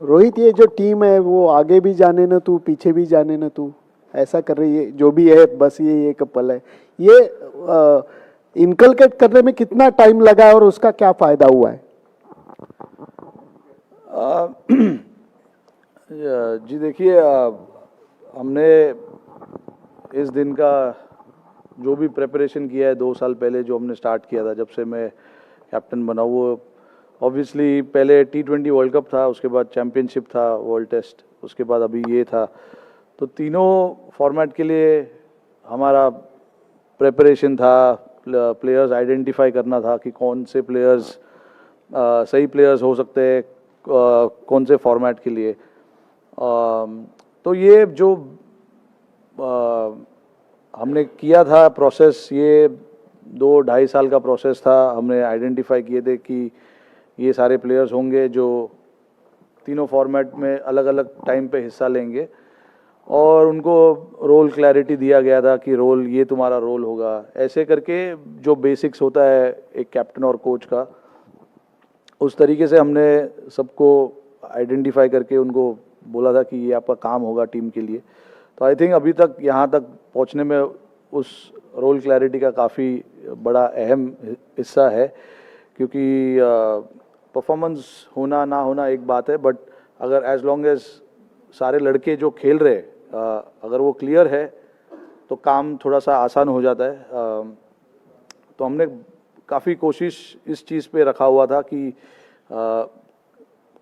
रोहित, ये जो टीम है वो आगे भी जाने न तू पीछे भी जाने न तू, ऐसा कर रही है जो भी है, बस ये एक पल है। ये इनकलकेट करने में कितना टाइम लगा है और उसका क्या फायदा हुआ है? जी देखिए, हमने इस दिन का जो भी प्रिपरेशन किया है 2 साल पहले जो हमने स्टार्ट किया था, जब से मैं कैप्टन बना, वो ऑब्वियसली पहले T20 वर्ल्ड कप था, उसके बाद चैम्पियनशिप था, वर्ल्ड टेस्ट, उसके बाद अभी ये था। तो तीनों फॉर्मेट के लिए हमारा प्रिपरेशन था, प्लेयर्स आइडेंटिफाई करना था कि कौन से प्लेयर्स सही प्लेयर्स हो सकते हैं कौन से फॉर्मेट के लिए। तो ये जो हमने किया था प्रोसेस, ये 2-2.5 साल का प्रोसेस था। हमने आइडेंटिफाई किए थे कि ये सारे प्लेयर्स होंगे जो तीनों फॉर्मेट में अलग अलग टाइम पे हिस्सा लेंगे, और उनको रोल क्लैरिटी दिया गया था कि रोल, ये तुम्हारा रोल होगा। ऐसे करके जो बेसिक्स होता है एक कैप्टन और कोच का, उस तरीके से हमने सबको आइडेंटिफाई करके उनको बोला था कि ये आपका काम होगा टीम के लिए। तो आई थिंक अभी तक यहाँ तक पहुँचने में उस रोल क्लैरिटी का काफ़ी बड़ा अहम हिस्सा है, क्योंकि परफॉर्मेंस होना ना होना एक बात है, बट अगर एज लॉन्ग एज सारे लड़के जो खेल रहे अगर वो क्लियर है तो काम थोड़ा सा आसान हो जाता है। तो हमने काफ़ी कोशिश इस चीज़ पे रखा हुआ था कि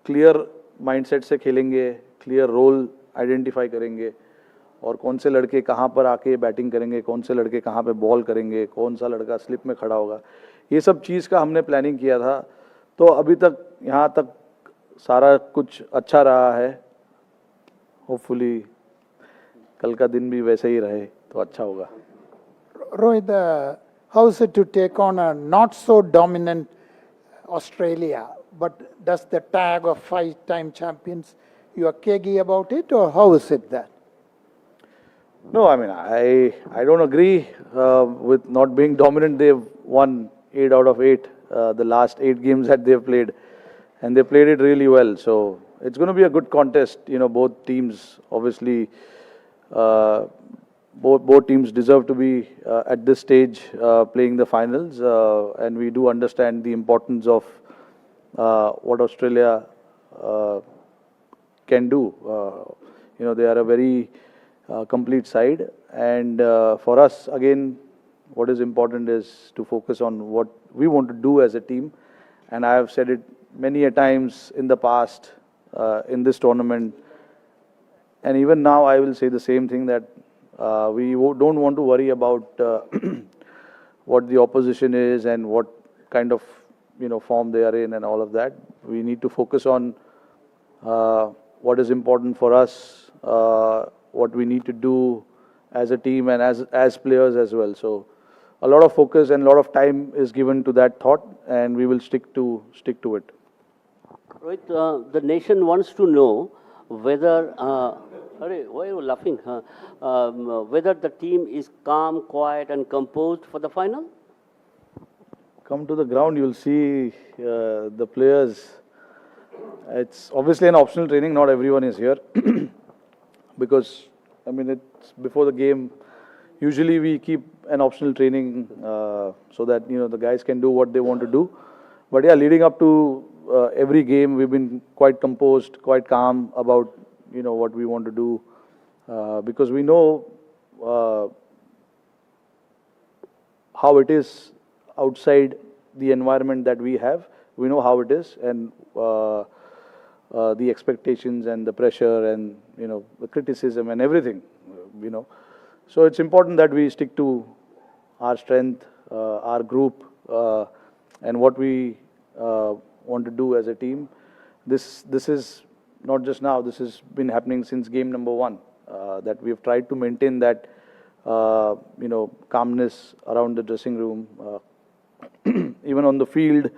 क्लियर माइंडसेट से खेलेंगे, क्लियर रोल आइडेंटिफाई करेंगे, और कौन से लड़के कहाँ पर आके बैटिंग करेंगे, कौन से लड़के कहाँ पे बॉल करेंगे, कौन सा लड़का स्लिप में खड़ा होगा, ये सब चीज़ का हमने प्लानिंग किया था। तो अभी तक यहाँ तक सारा कुछ अच्छा रहा है। होपफुली कल का दिन भी वैसे ही रहे तो अच्छा होगा। Rohit, how is it to take on a not so dominant Australia, but does the tag of 5-time champions, you are cagey about it, or how is it that? No, I mean, I don't agree with not being dominant. They've won 8 out of 8, the last 8 games that they've played, and they played it really well. So it's going to be a good contest. You know, both teams obviously, both teams deserve to be at this stage playing the finals, and we do understand the importance of what Australia can do. You know, they are a very complete side, and for us, again, what is important is to focus on what we want to do as a team. And I have said it many a times in the past in this tournament, and even now I will say the same thing, that we don't want to worry about what the opposition is and what kind of form they are in and all of that. We need to focus on what is important for us, what we need to do as a team and as players as well. So a lot of focus and a lot of time is given to that thought, and we will stick to it. Rohit, the nation wants to know whether, why are you laughing? Whether the team is calm, quiet and composed for the final? Come to the ground, you'll see the players. It's obviously an optional training, not everyone is here. Because, I mean, it's before the game. Usually we keep an optional training so that, the guys can do what they want to do. But yeah, leading up to every game, we've been quite composed, quite calm about, what we want to do. Because we know how it is outside the environment that we have. We know how it is, and the expectations and the pressure and, the criticism and everything, So it's important that we stick to our strength, our group, and what we want to do as a team. This is not just now, this has been happening since game number 1, that we have tried to maintain that, calmness around the dressing room, even on the field.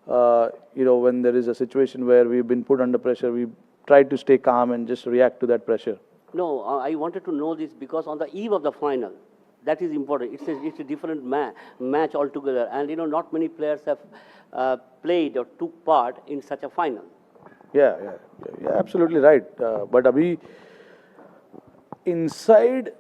When there is a situation where we've been put under pressure, we try to stay calm and just react to that pressure. No, I wanted to know this because on the eve of the final, that is important. It's a different match altogether, and not many players have played or took part in such a final. Yeah, absolutely right. But abhi, inside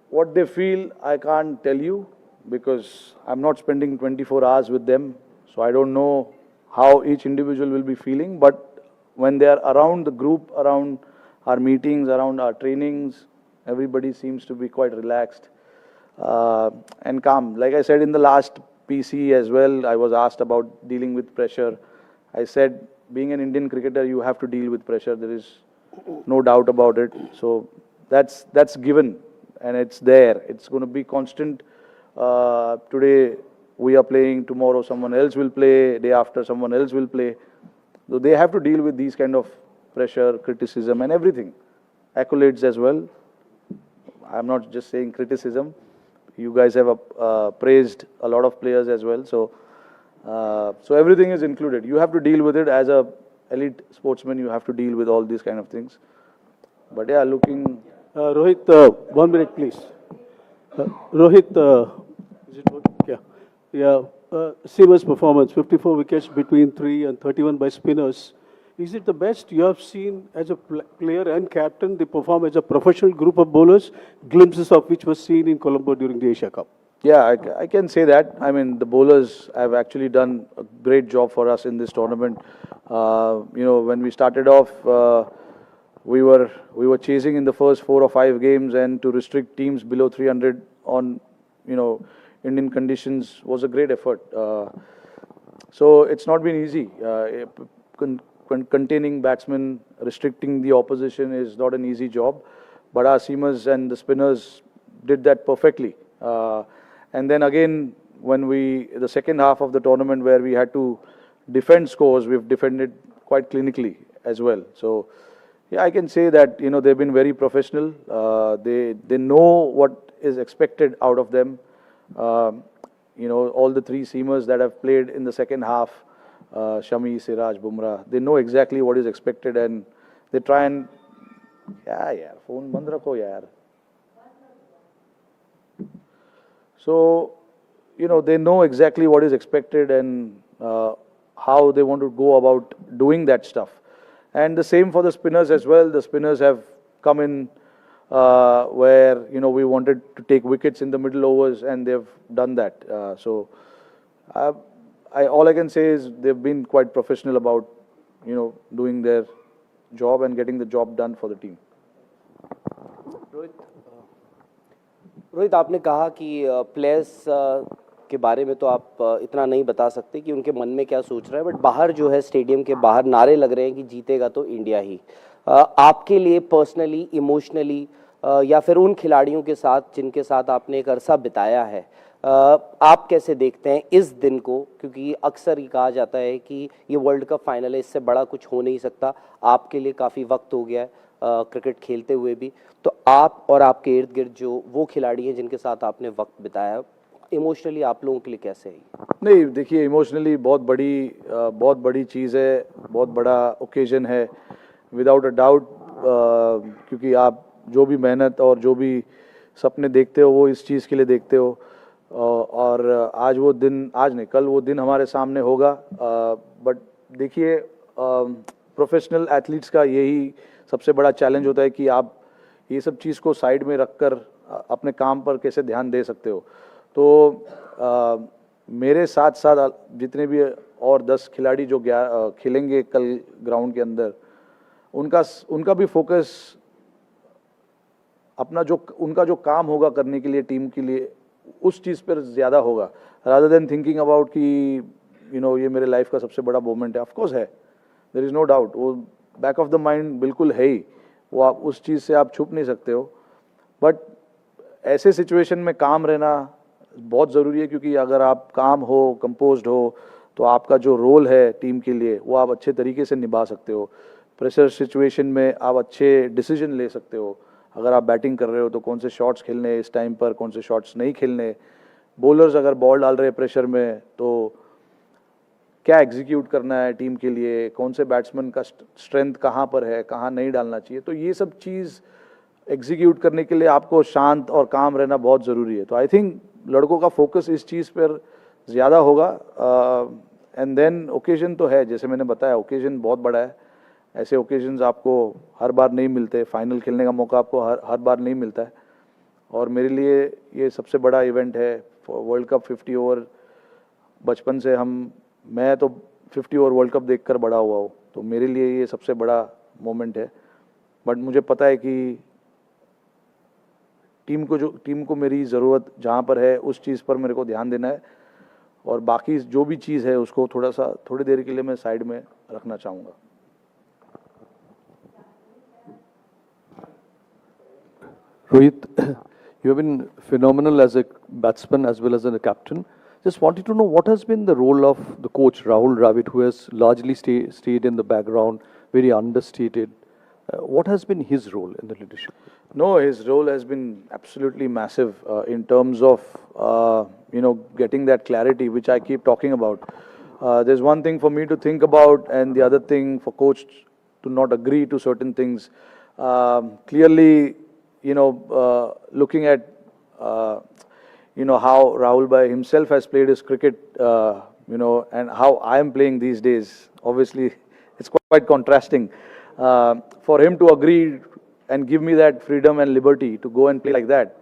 what they feel, I can't tell you because I'm not spending 24 hours with them. So I don't know how each individual will be feeling. But when they are around the group, around our meetings, around our trainings, everybody seems to be quite relaxed and calm. Like I said in the last PC as well, I was asked about dealing with pressure. I said, being an Indian cricketer, you have to deal with pressure. There is no doubt about it. So that's given, and it's there. It's going to be constant. Today we are playing. Tomorrow someone else will play. Day after someone else will play. So they have to deal with these kind of pressure, criticism, and everything, accolades as well. I'm not just saying criticism. You guys have praised a lot of players as well. So everything is included. You have to deal with it as a elite sportsman. You have to deal with all these kind of things. But yeah, looking. Rohit, 1 minute, please. Rohit, is it working? Yeah. Seamer's performance, 54 wickets between 3 and 31 by spinners. Is it the best you have seen as a player and captain? They perform as a professional group of bowlers, glimpses of which was seen in Colombo during the Asia Cup. Yeah, I can say that. I mean, the bowlers have actually done a great job for us in this tournament. When we started off, we were chasing in the first 4 or 5 games, and to restrict teams below 300 on, Indian conditions was a great effort. So it's not been easy. Containing batsmen, restricting the opposition is not an easy job. But our seamers and the spinners did that perfectly. And then again, when the second half of the tournament where we had to defend scores, we've defended quite clinically as well. So yeah, I can say that, they've been very professional. They know what is expected out of them. All the 3 seamers that have played in the second half, Shami, Siraj, Bumrah, they know exactly what is expected, and they try and phone band rakho yaar. So, they know exactly what is expected and how they want to go about doing that stuff. And the same for the spinners as well. The spinners have come in where, we wanted to take wickets in the middle overs, and they've done that. All I can say is they've been quite professional about, doing their job and getting the job done for the team. Rohit, आपने कहा कि players के बारे में तो आप इतना नहीं बता सकते कि उनके मन में क्या सोच रहा है, बट बाहर जो है स्टेडियम के बाहर नारे लग रहे हैं कि जीतेगा तो इंडिया ही। आपके लिए पर्सनली, इमोशनली या फिर उन खिलाड़ियों के साथ जिनके साथ आपने एक अरसा बिताया है, आप कैसे देखते हैं इस दिन को? क्योंकि अक्सर ये कहा जाता है कि ये वर्ल्ड कप फाइनल है, इससे बड़ा कुछ हो नहीं सकता। आपके लिए काफ़ी वक्त हो गया है क्रिकेट खेलते हुए भी, तो आप और आपके इर्द गिर्द जो वो खिलाड़ी हैं जिनके साथ आपने वक्त बिताया, इमोशनली आप लोगों के लिए कैसे है? नहीं, देखिए, इमोशनली बहुत बड़ी चीज़ है, बहुत बड़ा ओकेजन है, विदाउट अ डाउट। क्योंकि आप जो भी मेहनत और जो भी सपने देखते हो, वो इस चीज़ के लिए देखते हो। और आज नहीं, कल वो दिन हमारे सामने होगा। बट देखिए, प्रोफेशनल एथलीट्स का यही सबसे बड़ा चैलेंज होता है कि आप ये सब चीज़ को साइड में रखकर अपने काम पर कैसे ध्यान दे सकते हो। तो मेरे साथ साथ जितने भी और 10 खिलाड़ी जो खेलेंगे कल ग्राउंड के अंदर, उनका भी फोकस उनका जो काम होगा करने के लिए, टीम के लिए, उस चीज़ पर ज़्यादा होगा, रादर देन थिंकिंग अबाउट कि ये मेरे लाइफ का सबसे बड़ा मोमेंट है। ऑफकोर्स है, देयर इज़ नो डाउट, वो बैक ऑफ द माइंड बिल्कुल है ही, वो आप उस चीज़ से आप छुप नहीं सकते हो। बट ऐसे सिचुएशन में काम रहना बहुत ज़रूरी है, क्योंकि अगर आप काम हो, कंपोज्ड हो, तो आपका जो रोल है टीम के लिए, वो आप अच्छे तरीके से निभा सकते हो। प्रेशर सिचुएशन में आप अच्छे डिसीजन ले सकते हो। अगर आप बैटिंग कर रहे हो तो कौन से शॉट्स खेलने इस टाइम पर, कौन से शॉट्स नहीं खेलने। बॉलर्स अगर बॉल डाल रहे हैं प्रेशर में, तो क्या एग्जीक्यूट करना है टीम के लिए, कौन से बैट्समैन का स्ट्रेंथ कहाँ पर है, कहाँ नहीं डालना चाहिए। तो ये सब चीज़ एग्जीक्यूट करने के लिए आपको शांत और काम रहना बहुत ज़रूरी है। तो आई थिंक लड़कों का फोकस इस चीज़ पर ज़्यादा होगा। एंड देन ओकेजन तो है, जैसे मैंने बताया, ओकेजन बहुत बड़ा है, ऐसे ओकेजन्स आपको हर बार नहीं मिलते, फाइनल खेलने का मौका आपको हर बार नहीं मिलता है, और मेरे लिए ये सबसे बड़ा इवेंट है। वर्ल्ड कप 50 ओवर, बचपन से मैं तो 50 ओवर वर्ल्ड कप देखकर बड़ा हुआ हूँ, तो मेरे लिए ये सबसे बड़ा मोमेंट है। बट मुझे पता है कि टीम को मेरी ज़रूरत जहाँ पर है उस चीज़ पर मेरे को ध्यान देना है, और बाकी जो भी चीज़ है उसको थोड़ी देर के लिए मैं साइड में रखना चाहूँगा। Rohit, you have been phenomenal as a batsman as well as a captain. Just wanted to know what has been the role of the coach Rahul Dravid, who has largely stayed in the background, very understated. What has been his role in the leadership? No, his role has been absolutely massive in terms of getting that clarity, which I keep talking about. There's one thing for me to think about, and the other thing for coach to not agree to certain things. Clearly, looking at how Rahul Bhai himself has played his cricket, and how I am playing these days. Obviously, it's quite contrasting. For him to agree and give me that freedom and liberty to go and play like that.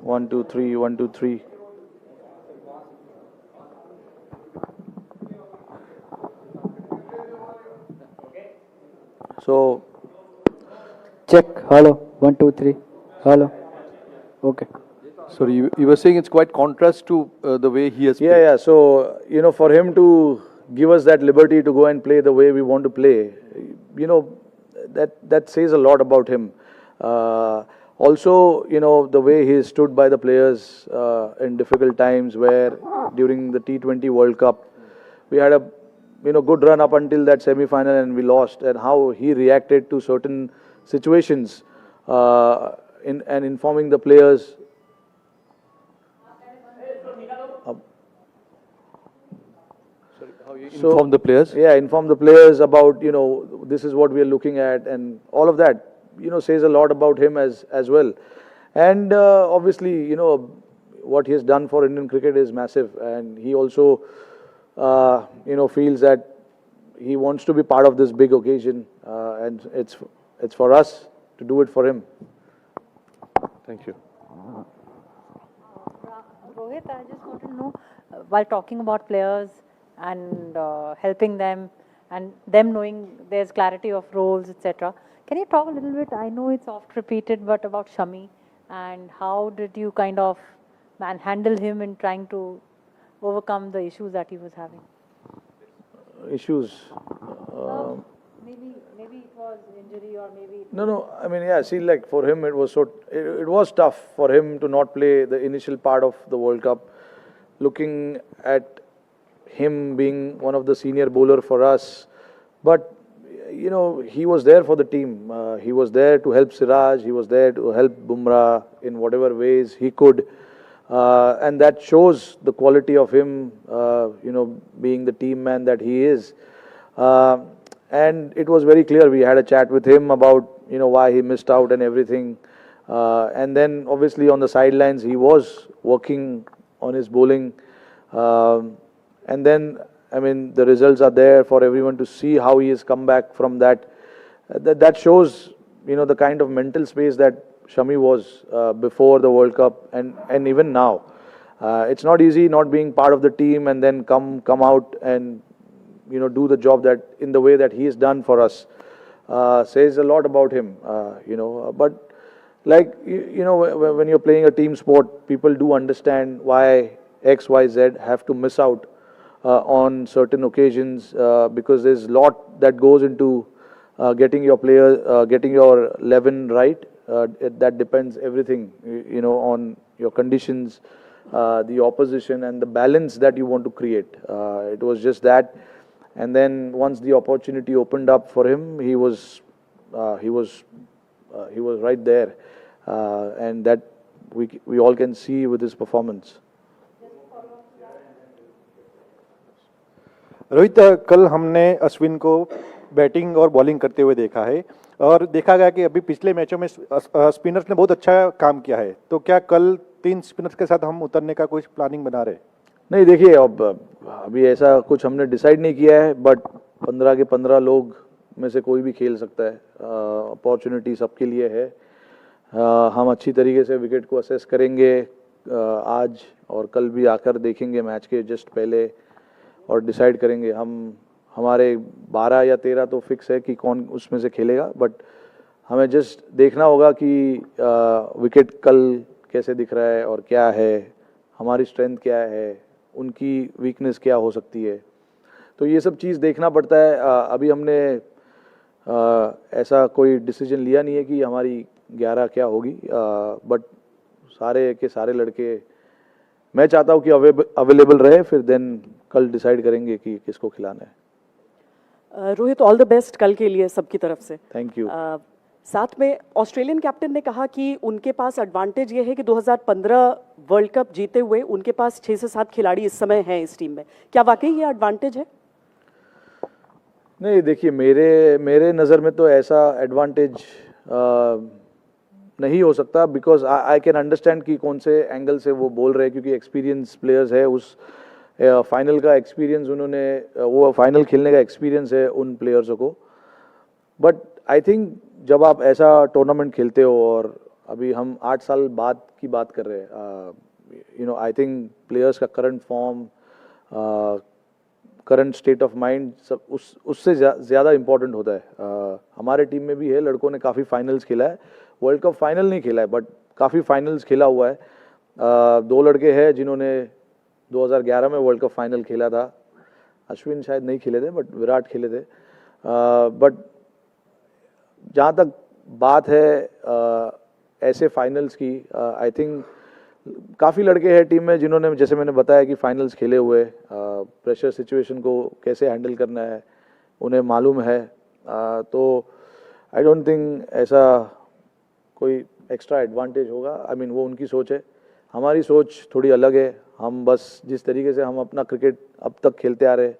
One, two, three, 1, 2, 3. So, check. Hello. 1, 2, 3. Hello. Okay. Sorry, you were saying it's quite contrast to the way he has played. yeah. So, for him to give us that liberty to go and play the way we want to play, that says a lot about him. Also, the way he stood by the players in difficult times, where during the T20 World Cup, we had a good run up until that semi-final and we lost, and how he reacted to certain situations and informing the players. Inform the players? Yeah, inform the players about, this is what we are looking at, and all of that, says a lot about him as well. And obviously, what he has done for Indian cricket is massive, and he also, feels that he wants to be part of this big occasion, and it's for us to do it for him. Thank you. Rohit, I just want to know, while talking about players and helping them and them knowing there's clarity of roles, etc., can you talk a little bit, I know it's oft repeated, but about Shami, and how did you kind of handle him in trying to overcome the issues that he was having? Issues. Maybe it was injury, or maybe... No. I mean, yeah, see, like for him, it was tough for him to not play the initial part of the World Cup. Looking at him being one of the senior bowler for us, but he was there for the team. He was there to help Siraj. He was there to help Bumrah in whatever ways he could, and that shows the quality of him. Being the team man that he is. And it was very clear. We had a chat with him about why he missed out and everything. And then obviously on the sidelines he was working on his bowling. And then, I mean, the results are there for everyone to see how he has come back from that. That shows, the kind of mental space that Shami was before the World Cup and even now. It's not easy not being part of the team and then come out and do the job that in the way that he has done for us. Says a lot about him. But like when you're playing a team sport, people do understand why X, Y, Z have to miss out on certain occasions because there's a lot that goes into getting your player, getting your 11 right. That depends everything, on your conditions, the opposition, and the balance that you want to create. It was just that, and then once the opportunity opened up for him, he was right there, and that we all can see with his performance. Rohit, कल हमने अश्विन को batting और bowling करते हुए देखा है और देखा गया कि अभी पिछले मैचों में स्पिनर्स ने बहुत अच्छा काम किया है, तो क्या कल 3 स्पिनर्स के साथ हम उतरने का कुछ प्लानिंग बना रहे? नहीं देखिए, अब अभी ऐसा कुछ हमने डिसाइड नहीं किया है, बट 15 के 15 लोग में से कोई भी खेल सकता है। अपॉर्चुनिटी सबके लिए है। हम अच्छी तरीके से विकेट को असेस करेंगे आज और कल भी आकर देखेंगे मैच के जस्ट पहले और डिसाइड करेंगे। हमारे 12 या 13 तो फिक्स है कि कौन उसमें से खेलेगा, बट हमें जस्ट देखना होगा कि विकेट कल कैसे दिख रहा है और क्या है, हमारी स्ट्रेंथ क्या है, उनकी वीकनेस क्या हो सकती है, तो ये सब चीज़ देखना पड़ता है। अभी हमने ऐसा कोई डिसीजन लिया नहीं है कि हमारी 11 क्या होगी, बट सारे के सारे लड़के मैं चाहता हूँ कि अवेलेबल रहे, फिर देन कल डिसाइड करेंगे कि किसको खिलाना है। रोहित, ऑल द बेस्ट कल के लिए सबकी तरफ से। Thank you. साथ में ऑस्ट्रेलियन कैप्टन ने कहा कि उनके पास एडवांटेज ये है कि 2015 वर्ल्ड कप जीते हुए उनके पास 6 से 7 खिलाड़ी इस समय हैं इस टीम में। क्या वाकई ये एडवांटेज है? नहीं देखिए, मेरे नज़र में तो ऐसा एडवांटेज नहीं हो सकता, बिकॉज आई कैन अंडरस्टैंड कि कौन से एंगल से वो बोल रहे हैं, क्योंकि एक्सपीरियंस प्लेयर्स है, उस फाइनल का एक्सपीरियंस उन्होंने, वो फाइनल खेलने का एक्सपीरियंस है उन प्लेयर्सों को। बट आई थिंक जब आप ऐसा टूर्नामेंट खेलते हो, और अभी हम 8 साल बाद की बात कर रहे हैं, आई थिंक प्लेयर्स का current form, current state of mind सब उससे ज़्यादा इम्पोर्टेंट होता है। हमारे टीम में भी है, लड़कों ने काफ़ी फाइनल्स खेला है, वर्ल्ड कप फाइनल नहीं खेला है बट काफ़ी फाइनल्स खेला हुआ है। 2 लड़के हैं जिन्होंने 2011 में वर्ल्ड कप फाइनल खेला था, अश्विन शायद नहीं खेले थे बट विराट खेले थे। बट जहाँ तक बात है ऐसे फाइनल्स की, आई थिंक काफ़ी लड़के हैं टीम में जिन्होंने, जैसे मैंने बताया कि फाइनल्स खेले हुए, प्रेशर सिचुएशन को कैसे हैंडल करना है उन्हें मालूम है। तो आई डोंट थिंक ऐसा कोई एक्स्ट्रा एडवांटेज होगा। आई मीन वो उनकी सोच है, हमारी सोच थोड़ी अलग है। हम बस जिस तरीके से हम अपना क्रिकेट अब तक खेलते आ रहे,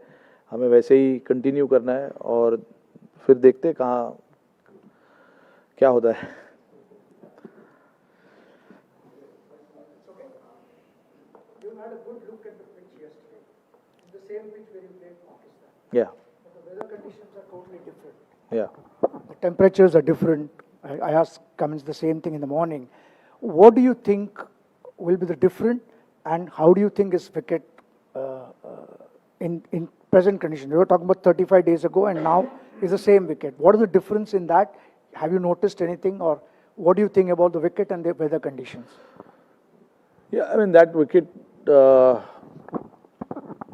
हमें वैसे ही कंटिन्यू करना है और फिर देखते कहाँ क्या होता है। Yeah. The weather conditions are totally different. Yeah. The temperatures are different. I asked Cummins the same thing in the morning. What do you think will be the different, and how do you think is wicket in present condition? We were talking about 35 days ago, and now is the same wicket. What is the difference in that? Have you noticed anything, or what do you think about the wicket and the weather conditions? Yeah, I mean that wicket,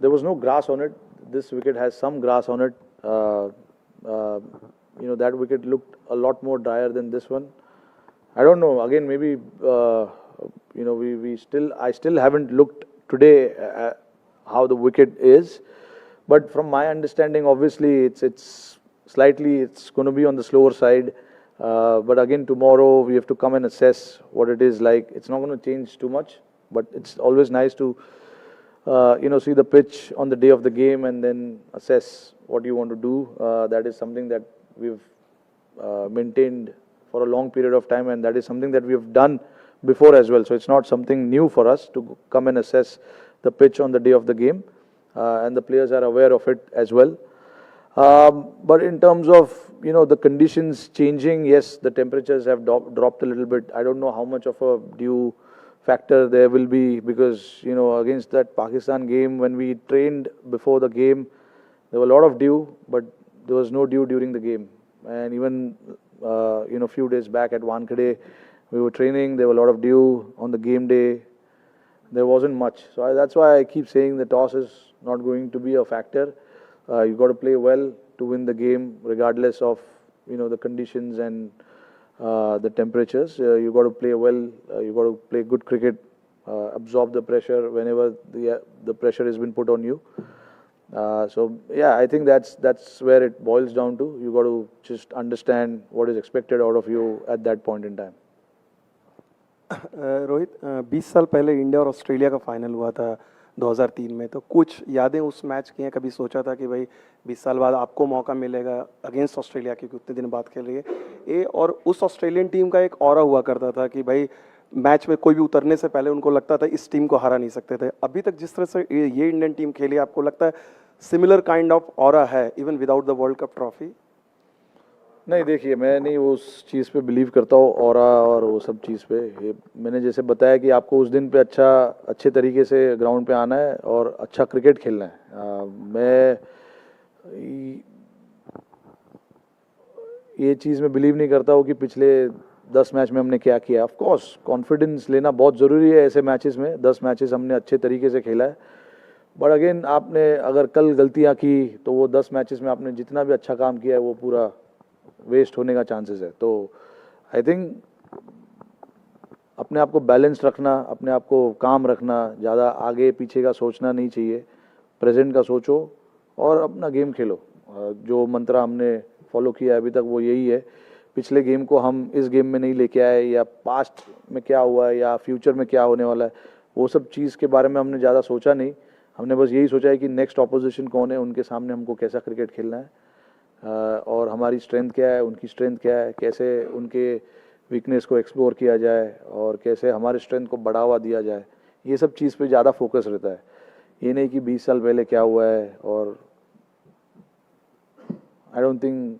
there was no grass on it. This wicket has some grass on it. That wicket looked a lot more drier than this one. I don't know. Again, maybe I still haven't looked today how the wicket is. But from my understanding, obviously it's going to be on the slower side. But again, tomorrow we have to come and assess what it is like. It's not going to change too much, but it's always nice to see the pitch on the day of the game and then assess what you want to do. That is something that we've maintained for a long period of time, and that is something that we have done before as well. So it's not something new for us to come and assess the pitch on the day of the game, and the players are aware of it as well. But in terms of the conditions changing, yes, the temperatures have dropped a little bit. I don't know how much of a dew factor there will be, because against that Pakistan game, when we trained before the game, there were a lot of dew, but there was no dew during the game. And even a few days back at Wankhede, we were training, there were a lot of dew. On the game day, there wasn't much. So that's why I keep saying the toss is not going to be a factor. You got to play well to win the game, regardless of the conditions and the temperatures. You got to play well. You got to play good cricket. Absorb the pressure whenever the pressure has been put on you. So yeah, I think that's where it boils down to. You got to just understand what is expected out of you at that point in time. Rohit, 20 साल पहले India और Australia का final हुआ था 2003 में, तो कुछ यादें उस मैच की हैं? कभी सोचा था कि भाई 20 साल बाद आपको मौका मिलेगा अगेंस्ट ऑस्ट्रेलिया, क्योंकि उतने दिन बाद खेल रही है ये, और उस ऑस्ट्रेलियन टीम का एक ऑरा हुआ करता था कि भाई मैच में कोई भी उतरने से पहले उनको लगता था इस टीम को हरा नहीं सकते थे। अभी तक जिस तरह से ये इंडियन टीम खेली, आपको लगता है सिमिलर काइंड ऑफ ऑरा है even without the world cup trophy? नहीं, देखिए, मैं नहीं उस चीज़ पे बिलीव करता हूँ, ऑरा और वो सब चीज़ पे। ये मैंने जैसे बताया कि आपको उस दिन पे अच्छे तरीके से ग्राउंड पे आना है और अच्छा क्रिकेट खेलना है। मैं ये चीज़ में बिलीव नहीं करता हूँ कि पिछले 10 मैच में हमने क्या किया। ऑफ कोर्स कॉन्फिडेंस लेना बहुत ज़रूरी है ऐसे मैचेस में। 10 मैचेस हमने अच्छे तरीके से खेला है, बट अगेन आपने अगर कल गलतियाँ की तो वो 10 मैचेस में आपने जितना भी अच्छा काम किया है वो पूरा वेस्ट होने का चांसेस है। तो आई थिंक अपने आप को बैलेंस रखना, अपने आप को काम रखना, ज़्यादा आगे पीछे का सोचना नहीं चाहिए। प्रेजेंट का सोचो और अपना गेम खेलो। जो मंत्र हमने फॉलो किया है अभी तक वो यही है। पिछले गेम को हम इस गेम में नहीं लेके आए, या पास्ट में क्या हुआ है या फ्यूचर में क्या होने वाला है, वो सब चीज़ के बारे में हमने ज़्यादा सोचा नहीं। हमने बस यही सोचा है कि नेक्स्ट ऑपोजिशन कौन है, उनके सामने हमको कैसा क्रिकेट खेलना है, और हमारी स्ट्रेंथ क्या है, उनकी स्ट्रेंथ क्या है, कैसे उनके वीकनेस को एक्सप्लोर किया जाए और कैसे हमारे स्ट्रेंथ को बढ़ावा दिया जाए। ये सब चीज़ पे ज़्यादा फोकस रहता है। ये नहीं कि 20 साल पहले क्या हुआ है, और आई डोंट थिंक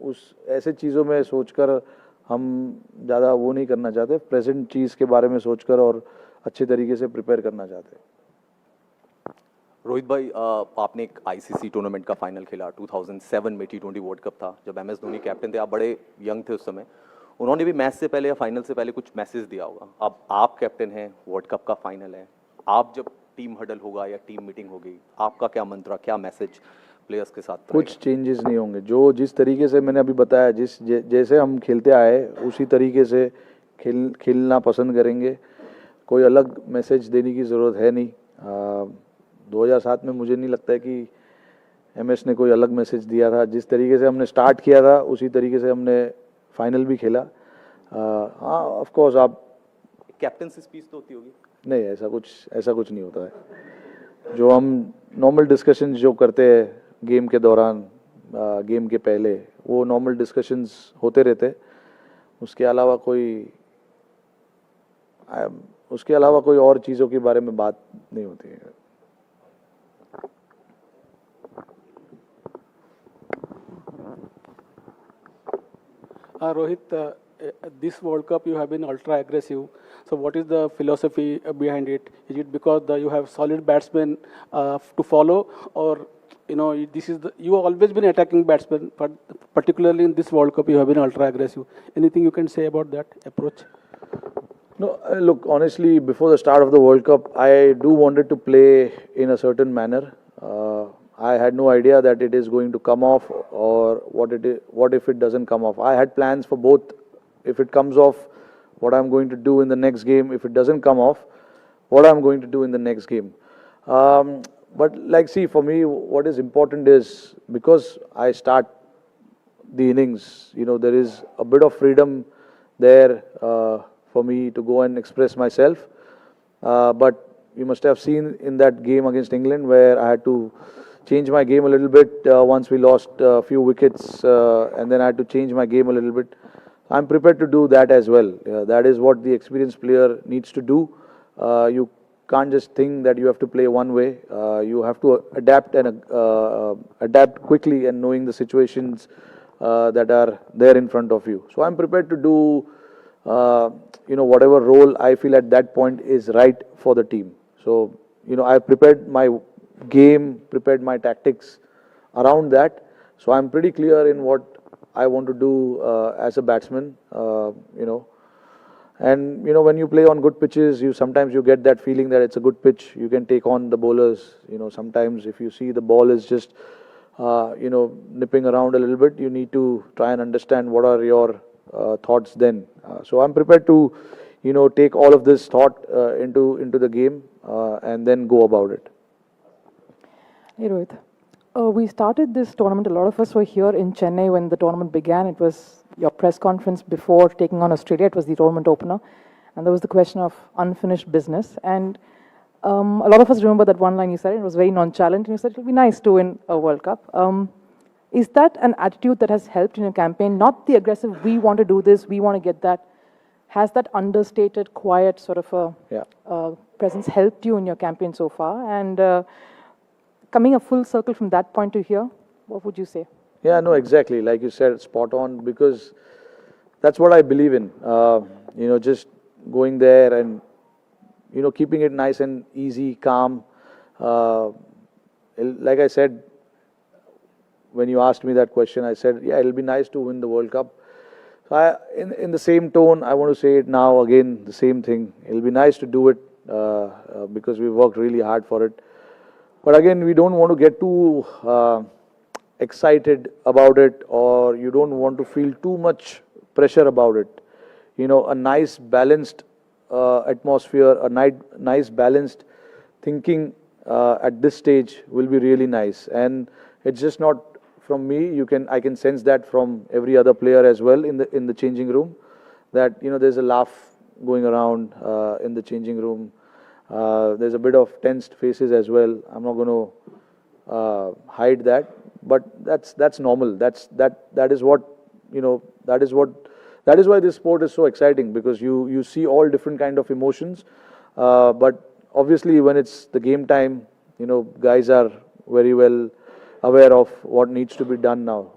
उस ऐसे चीज़ों में सोचकर हम ज़्यादा वो नहीं करना चाहते। प्रेजेंट चीज़ के बारे में सोचकर और अच्छे तरीके से प्रिपेयर करना चाहते हैं। रोहित भाई, आपने एक आईसीसी टूर्नामेंट का फाइनल खेला 2007 में, T20 वर्ल्ड कप था, जब MS धोनी कैप्टन थे। आप बड़े यंग थे उस समय। उन्होंने भी मैच से पहले या फाइनल से पहले कुछ मैसेज दिया होगा। अब आप कैप्टन हैं, वर्ल्ड कप का फाइनल है, आप जब टीम हडल होगा या टीम मीटिंग होगी, आपका क्या मंत्र, क्या मैसेज प्लेयर्स के साथ? कुछ चेंजेस नहीं होंगे। जो जिस तरीके से मैंने अभी बताया, जैसे हम खेलते आए उसी तरीके से खेलना पसंद करेंगे। कोई अलग मैसेज देने की ज़रूरत है नहीं। 2007 में मुझे नहीं लगता है कि MS ने कोई अलग मैसेज दिया था। जिस तरीके से हमने स्टार्ट किया था उसी तरीके से हमने फाइनल भी खेला। हाँ, ऑफ कोर्स आप कैप्टनसी स्पीच तो होती होगी? नहीं, ऐसा कुछ नहीं होता है। जो हम नॉर्मल डिस्कशंस जो करते हैं गेम के दौरान, गेम के पहले, वो नॉर्मल डिस्कशंस होते रहते। उसके अलावा कोई और चीज़ों के बारे में बात नहीं होती है। Rohit, this World Cup you have been ultra aggressive. So what is the philosophy behind it? Is it because you have solid batsmen to follow, or this is you have always been attacking batsmen, but particularly in this World Cup you have been ultra aggressive? Anything you can say about that approach? No, look, honestly, before the start of the World Cup, I do wanted to play in a certain manner. I had no idea that it is going to come off, or what if it doesn't come off. I had plans for both. If it comes off, what I'm going to do in the next game. If it doesn't come off, what I'm going to do in the next game. But see, for me, what is important is, because I start the innings, there is a bit of freedom there for me to go and express myself. But you must have seen in that game against England where I had to change my game a little bit once we lost a few wickets, and then I had to change my game a little bit. I'm prepared to do that as well. That is what the experienced player needs to do. You can't just think that you have to play one way. You have to adapt and adapt quickly, and knowing the situations that are there in front of you. So I'm prepared to do whatever role I feel at that point is right for the team. So I prepared my game, prepared my tactics around that. So I'm pretty clear in what I want to do as a batsman. And when you play on good pitches, sometimes you get that feeling that it's a good pitch. You can take on the bowlers. Sometimes if you see the ball is just nipping around a little bit, you need to try and understand what are your thoughts then. So I'm prepared to take all of this thought into the game and then go about it. Hey Rohit, we started this tournament, a lot of us were here in Chennai when the tournament began. It was your press conference before taking on Australia. It was the tournament opener, and there was the question of unfinished business. And A lot of us remember that one line you said. It was very nonchalant, and you said it would be nice to win a World Cup. Is that an attitude that has helped in your campaign? Not the aggressive, we want to do this, we want to get that. Has that understated, quiet sort of a presence helped you in your campaign so far? And coming a full circle from that point to here, what would you say? Yeah, no, exactly. Like you said, spot on, because that's what I believe in. Just going there and, keeping it nice and easy, calm. Like I said, when you asked me that question, I said, yeah, it'll be nice to win the World Cup. So in the same tone, I want to say it now again, the same thing. It'll be nice to do it because we worked really hard for it. But again, we don't want to get too excited about it, or you don't want to feel too much pressure about it. A nice balanced atmosphere, a nice balanced thinking at this stage will be really nice. And it's just not from me. I can sense that from every other player as well in the changing room, that there's a laugh going around in the changing room. There's a bit of tensed faces as well. I'm not going to hide that, but that's normal. That is what that is why this sport is so exciting, because you see all different kind of emotions. But obviously, when it's the game time, guys are very well aware of what needs to be done now.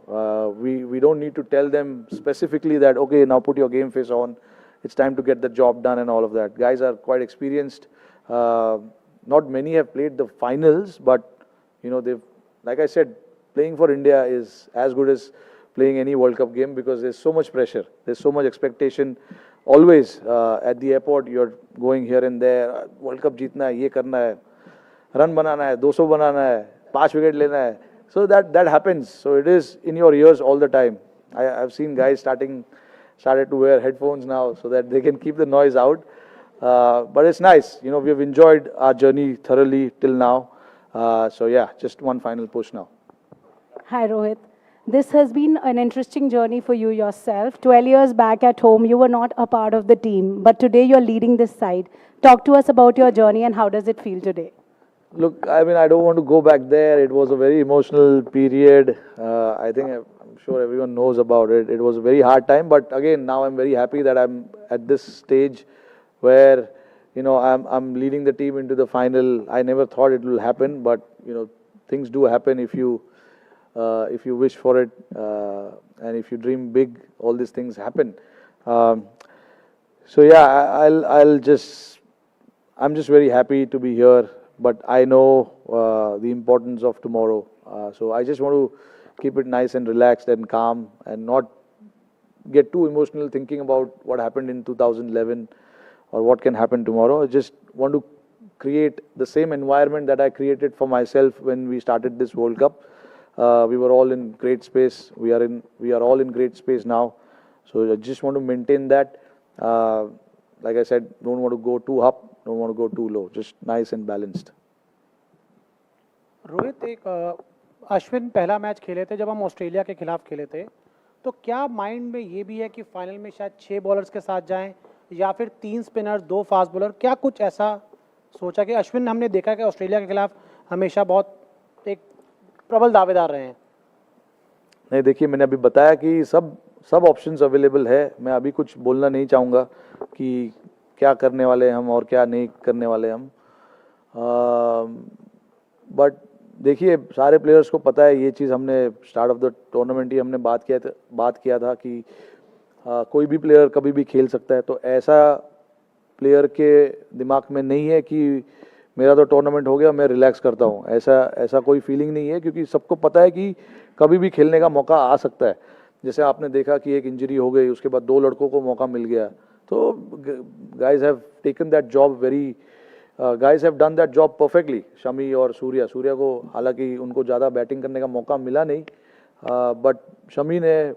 We don't need to tell them specifically that, okay, now put your game face on, it's time to get the job done and all of that. Guys are quite experienced. Not many have played the finals, but they've, like I said, playing for India is as good as playing any World Cup game, because there's so much pressure, there's so much expectation. Always at the airport, you're going here and there. World Cup जीतना है, ये करना है, run बनाना है, 200 बनाना है, 5 wicket लेना है. So that happens. So it is in your ears all the time. I've seen guys started to wear headphones now so that they can keep the noise out. But it's nice. We've enjoyed our journey thoroughly till now. So yeah, just one final push now. Hi Rohit. This has been an interesting journey for you yourself. 12 years back at home, you were not a part of the team, but today you're leading this side. Talk to us about your journey and how does it feel today? Look, I mean, I don't want to go back there. It was a very emotional period. I'm sure everyone knows about it. It was a very hard time, but again, now I'm very happy that I'm at this stage where, I'm leading the team into the final. I never thought it will happen, but, things do happen if you wish for it, and if you dream big, all these things happen. So yeah, I'm just very happy to be here. But I know the importance of tomorrow. So I just want to keep it nice and relaxed and calm and not get too emotional thinking about what happened in 2011 or what can happen tomorrow. I just want to create the same environment that I created for myself when we started this World Cup. We were all in great space. We are all in great space now. So I just want to maintain that. Like I said, don't want to go too up. Don't want to go too low, just nice and balanced. Rohit, एक अश्विन पहला match खेले थे जब हम Australia के खिलाफ खेले थे, तो क्या माइंड में ये भी है कि फाइनल में शायद 6 बॉलर्स के साथ जाएं या फिर 3 स्पिनर 2 फास्ट बॉलर, क्या कुछ ऐसा सोचा? कि अश्विन हमने देखा कि ऑस्ट्रेलिया के खिलाफ हमेशा बहुत एक प्रबल दावेदार रहे हैं. नहीं, देखिए, मैंने अभी बताया कि सब ऑप्शंस अवेलेबल है. मैं अभी कुछ बोलना नहीं चाहूँगा कि क्या करने वाले हम और क्या नहीं करने वाले हम. बट देखिए, सारे प्लेयर्स को पता है ये चीज़. हमने स्टार्ट ऑफ द टूर्नामेंट ही हमने बात किया था कि कोई भी प्लेयर कभी भी खेल सकता है. तो ऐसा प्लेयर के दिमाग में नहीं है कि मेरा तो टूर्नामेंट हो गया, मैं रिलैक्स करता हूँ. ऐसा कोई फीलिंग नहीं है, क्योंकि सबको पता है कि कभी भी खेलने का मौका आ सकता है. जैसे आपने देखा कि एक इंजरी हो गई, उसके बाद 2 लड़कों को मौका मिल गया. तो guys have taken that job guys have done that job perfectly. Shami और सूर्या को हालांकि उनको ज़्यादा बैटिंग करने का मौका मिला नहीं, बट शमी ने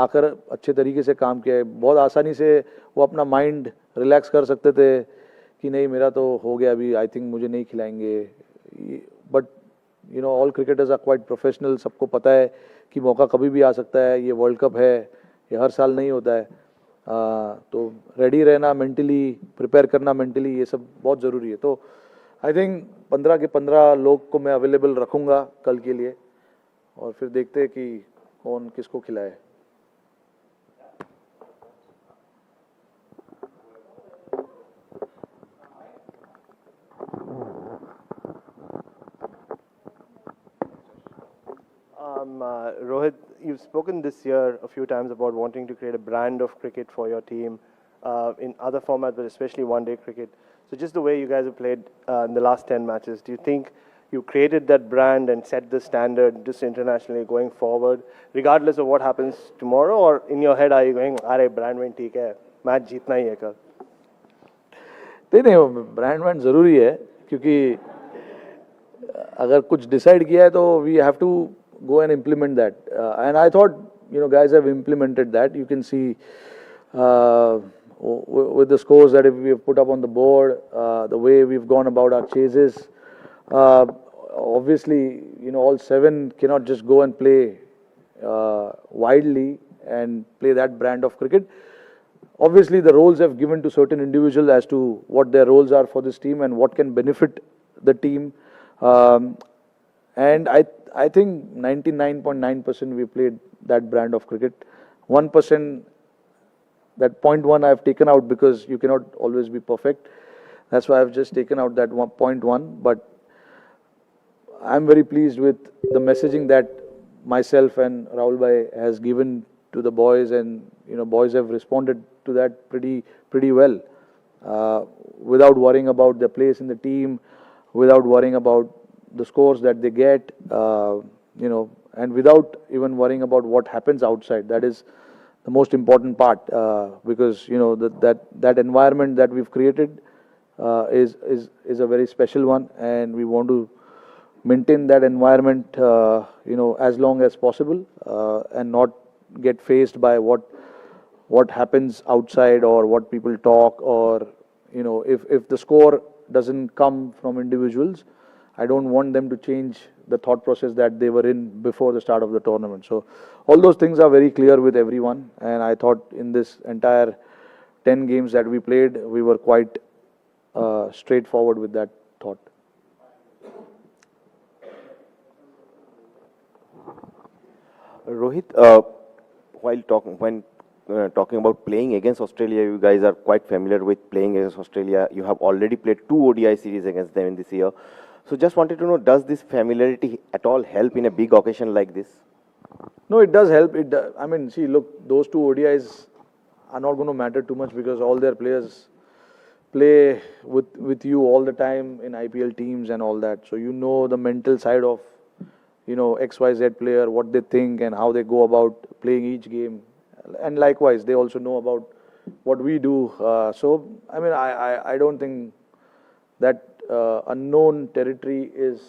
आकर अच्छे तरीके से काम किया है. बहुत आसानी से वो अपना माइंड रिलैक्स कर सकते थे कि नहीं, मेरा तो हो गया, अभी आई थिंक मुझे नहीं खिलाएंगे. But all cricketers are quite professional. सबको पता है कि मौका कभी भी आ सकता है. ये वर्ल्ड कप है, ये हर साल नहीं होता है. तो रेडी रहना मेंटली, प्रिपेयर करना मेंटली, ये सब बहुत ज़रूरी है. तो आई थिंक 15 के 15 लोग को मैं अवेलेबल रखूँगा कल के लिए, और फिर देखते हैं कि कौन किसको खिलाए. Rohit, you've spoken this year a few times about wanting to create a brand of cricket for your team in other formats, but especially one-day cricket. So just the way you guys have played in the last 10 matches, do you think you created that brand and set the standard just internationally going forward, regardless of what happens tomorrow? Or in your head, are you going, "Are brand में ठीक है, match जीतना ही है कल"? नहीं, brand wand ज़रूरी है, क्योंकि अगर कुछ डिसाइड किया है तो we have to go and implement that. And I thought, guys have implemented that. You can see with the scores that we have put up on the board, the way we've gone about our chases. Obviously, all 7 cannot just go and play widely and play that brand of cricket. Obviously, the roles have given to certain individuals as to what their roles are for this team and what can benefit the team. And I think 99.9% we played that brand of cricket. 1%, that 0.1 I've taken out because you cannot always be perfect. That's why I've just taken out that 0.1. But I'm very pleased with the messaging that myself and Rahul Bhai has given to the boys, and boys have responded to that pretty well, without worrying about their place in the team, without worrying about the scores that they get, and without even worrying about what happens outside. That is the most important part, because that environment that we've created is a very special one, and we want to maintain that environment as long as possible, and not get faced by what happens outside or what people talk, or if the score doesn't come from individuals, I don't want them to change the thought process that they were in before the start of the tournament. So all those things are very clear with everyone, and I thought in this entire 10 games that we played, we were quite straightforward with that thought. Rohit, while talking about playing against Australia, you guys are quite familiar with playing against Australia. You have already played 2 ODI series against them in this year. So just wanted to know, does this familiarity at all help in a big occasion like this? No, it does help. I mean, see, look, those 2 ODIs are not going to matter too much because all their players play with you all the time in IPL teams and all that. So the mental side of XYZ player, what they think and how they go about playing each game. And likewise, they also know about what we do. So, I mean, I don't think that unknown territory is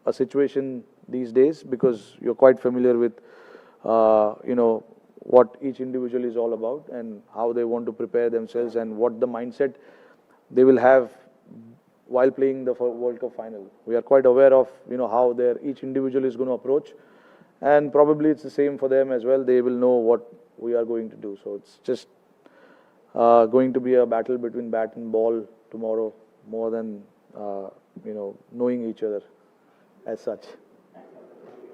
a situation these days, because you're quite familiar with, what each individual is all about and how they want to prepare themselves and what the mindset they will have while playing the World Cup final. We are quite aware of, how each individual is going to approach, and probably it's the same for them as well. They will know what we are going to do. So it's just going to be a battle between bat and ball tomorrow, more than knowing each other as such.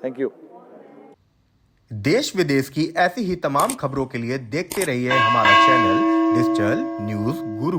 Thank you. देश विदेश की ऐसी ही तमाम खबरों के लिए देखते रहिए हमारा चैनल डिजिटल न्यूज गुरु।